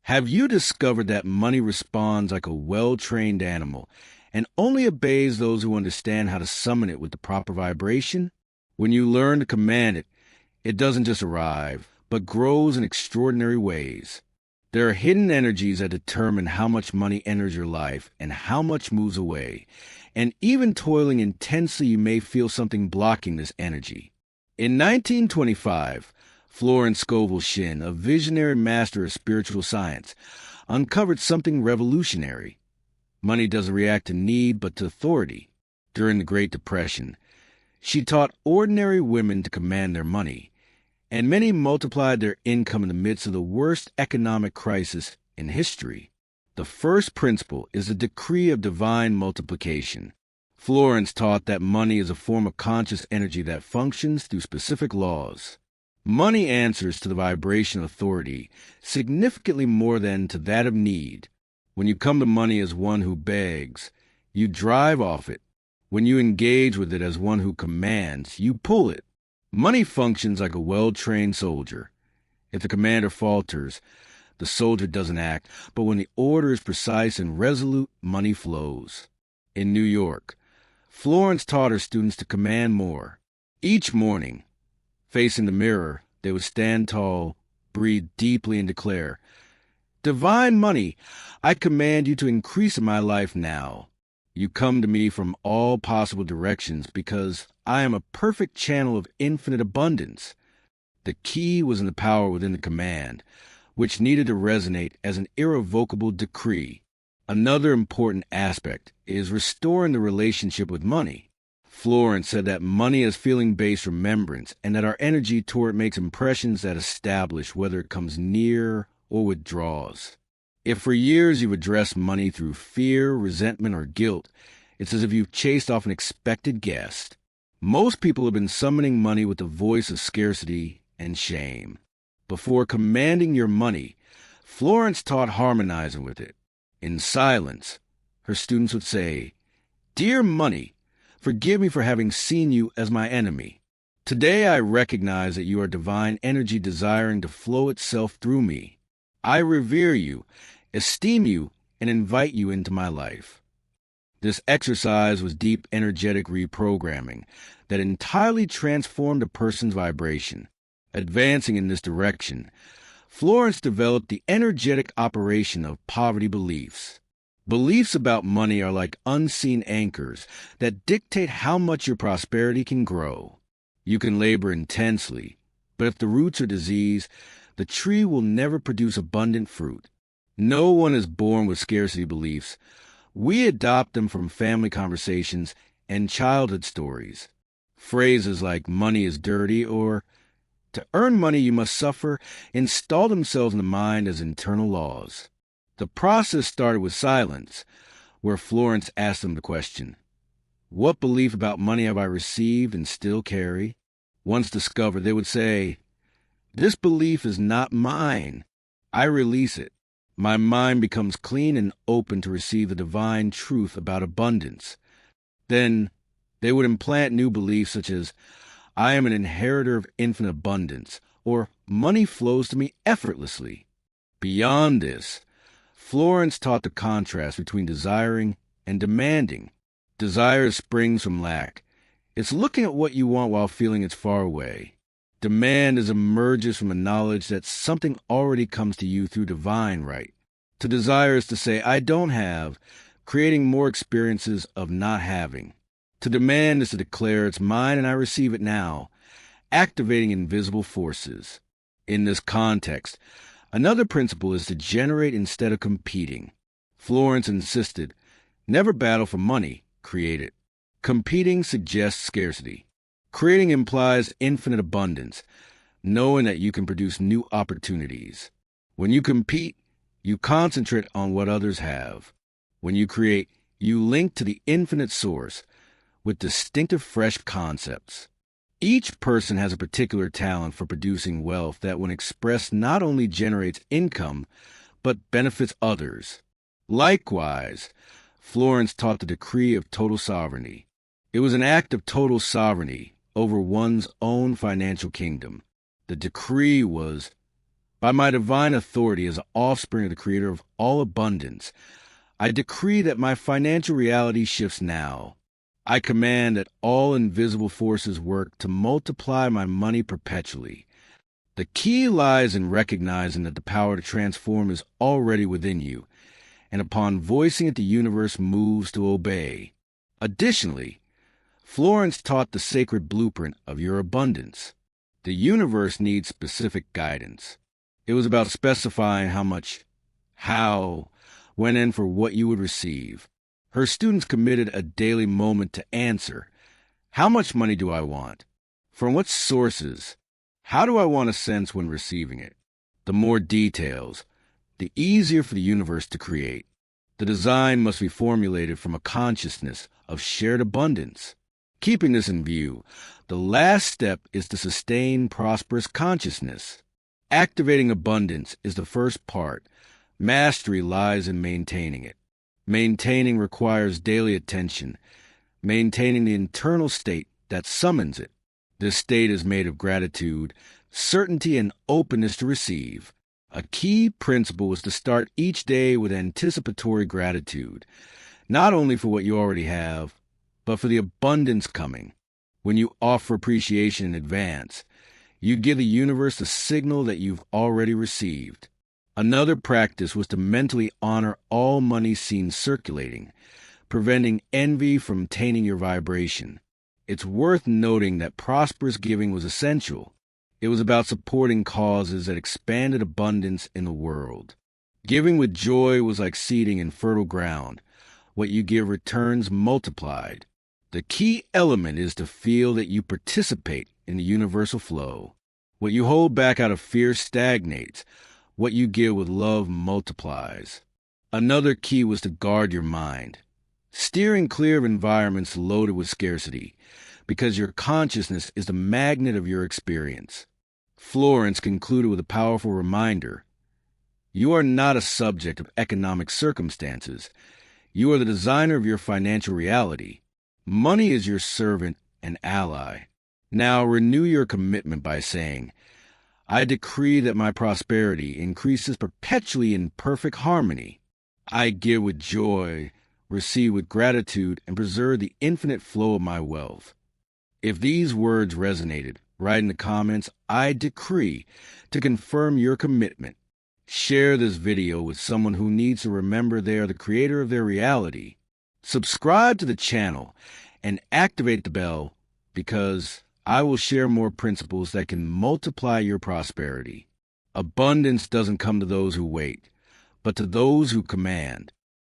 Have you discovered that money responds like a well-trained animal and only obeys those who understand how to summon it with the proper vibration? When you learn to command it, it doesn't just arrive, but grows in extraordinary ways. There are hidden energies that determine how much money enters your life and how much moves away. And even toiling intensely, you may feel something blocking this energy. In 1925, Florence Scovel Shinn, a visionary master of spiritual science, uncovered something revolutionary. Money doesn't react to need, but to authority. During the Great Depression, she taught ordinary women to command their money, and many multiplied their income in the midst of the worst economic crisis in history. The first principle is the decree of divine multiplication. Florence taught that money is a form of conscious energy that functions through specific laws. Money answers to the vibration of authority significantly more than to that of need. When you come to money as one who begs, you drive off it. When you engage with it as one who commands, you pull it. Money functions like a well-trained soldier. If the commander falters, the soldier doesn't act, but when the order is precise and resolute, money flows. In New York, Florence taught her students to command more. Each morning, facing the mirror, they would stand tall, breathe deeply, and declare, "Divine money, I command you to increase in my life now. You come to me from all possible directions because I am a perfect channel of infinite abundance." The key was in the power within the command, which needed to resonate as an irrevocable decree. Another important aspect is restoring the relationship with money. Florence said that money is feeling-based remembrance and that our energy toward it makes impressions that establish whether it comes near or withdraws. If for years you've addressed money through fear, resentment, or guilt, it's as if you've chased off an expected guest. Most people have been summoning money with the voice of scarcity and shame. Before commanding your money, Florence taught harmonizing with it. In silence, her students would say, "Dear money, forgive me for having seen you as my enemy. Today I recognize that you are divine energy desiring to flow itself through me. I revere you, esteem you, and invite you into my life." This exercise was deep energetic reprogramming that entirely transformed a person's vibration. Advancing in this direction, Florence developed the energetic operation of poverty beliefs. Beliefs about money are like unseen anchors that dictate how much your prosperity can grow. You can labor intensely, but if the roots are diseased, the tree will never produce abundant fruit. No one is born with scarcity beliefs. We adopt them from family conversations and childhood stories. Phrases like "money is dirty" or "to earn money you must suffer" install themselves in the mind as internal laws. The process started with silence, where Florence asked them the question, "What belief about money have I received and still carry?" Once discovered, they would say, "This belief is not mine." I release it. My mind becomes clean and open to receive the divine truth about abundance. Then they would implant new beliefs such as, "I am an inheritor of infinite abundance," or "money flows to me effortlessly." Beyond this, Florence taught the contrast between desiring and demanding. Desire springs from lack. It's looking at what you want while feeling it's far away. Demand emerges from a knowledge that something already comes to you through divine right. To desire is to say, "I don't have," creating more experiences of not having. To demand is to declare, "It's mine and I receive it now," activating invisible forces. In this context, another principle is to generate instead of competing. Florence insisted, "Never battle for money, create it." Competing suggests scarcity. Creating implies infinite abundance, knowing that you can produce new opportunities. When you compete, you concentrate on what others have. When you create, you link to the infinite source with distinctive fresh concepts. Each person has a particular talent for producing wealth that, when expressed, not only generates income, but benefits others. Likewise, Florence taught the decree of total sovereignty. It was an act of total sovereignty over one's own financial kingdom. The decree was, By my divine authority as an offspring of the Creator of all abundance, I decree that my financial reality shifts now. I command that all invisible forces work to multiply my money perpetually. The key lies in recognizing that the power to transform is already within you, and upon voicing it, the universe moves to obey. Additionally, Florence taught the sacred blueprint of your abundance. The universe needs specific guidance. It was about specifying how much, how, when, and for what you would receive. Her students committed a daily moment to answer, how much money do I want? From what sources? How do I want a sense when receiving it? The more details, the easier for the universe to create. The design must be formulated from a consciousness of shared abundance. Keeping this in view, the last step is to sustain prosperous consciousness. Activating abundance is the first part. Mastery lies in maintaining it. Maintaining requires daily attention, maintaining the internal state that summons it. This state is made of gratitude, certainty, and openness to receive. A key principle is to start each day with anticipatory gratitude, not only for what you already have, but for the abundance coming. When you offer appreciation in advance, you give the universe a signal that you've already received. Another practice was to mentally honor all money seen circulating, preventing envy from tainting your vibration. It's worth noting that prosperous giving was essential. It was about supporting causes that expanded abundance in the world. Giving with joy was like seeding in fertile ground. What you give returns multiplied. The key element is to feel that you participate in the universal flow. What you hold back out of fear stagnates. What you give with love multiplies. Another key was to guard your mind, steering clear of environments loaded with scarcity, because your consciousness is the magnet of your experience. Florence concluded with a powerful reminder. You are not a subject of economic circumstances. You are the designer of your financial reality. Money is your servant and ally. Now renew your commitment by saying, I decree that my prosperity increases perpetually in perfect harmony. I give with joy, receive with gratitude, and preserve the infinite flow of my wealth. If these words resonated, write in the comments, I decree, to confirm your commitment. Share this video with someone who needs to remember they are the creator of their reality. Subscribe to the channel and activate the bell, because I will share more principles that can multiply your prosperity. Abundance doesn't come to those who wait, but to those who command.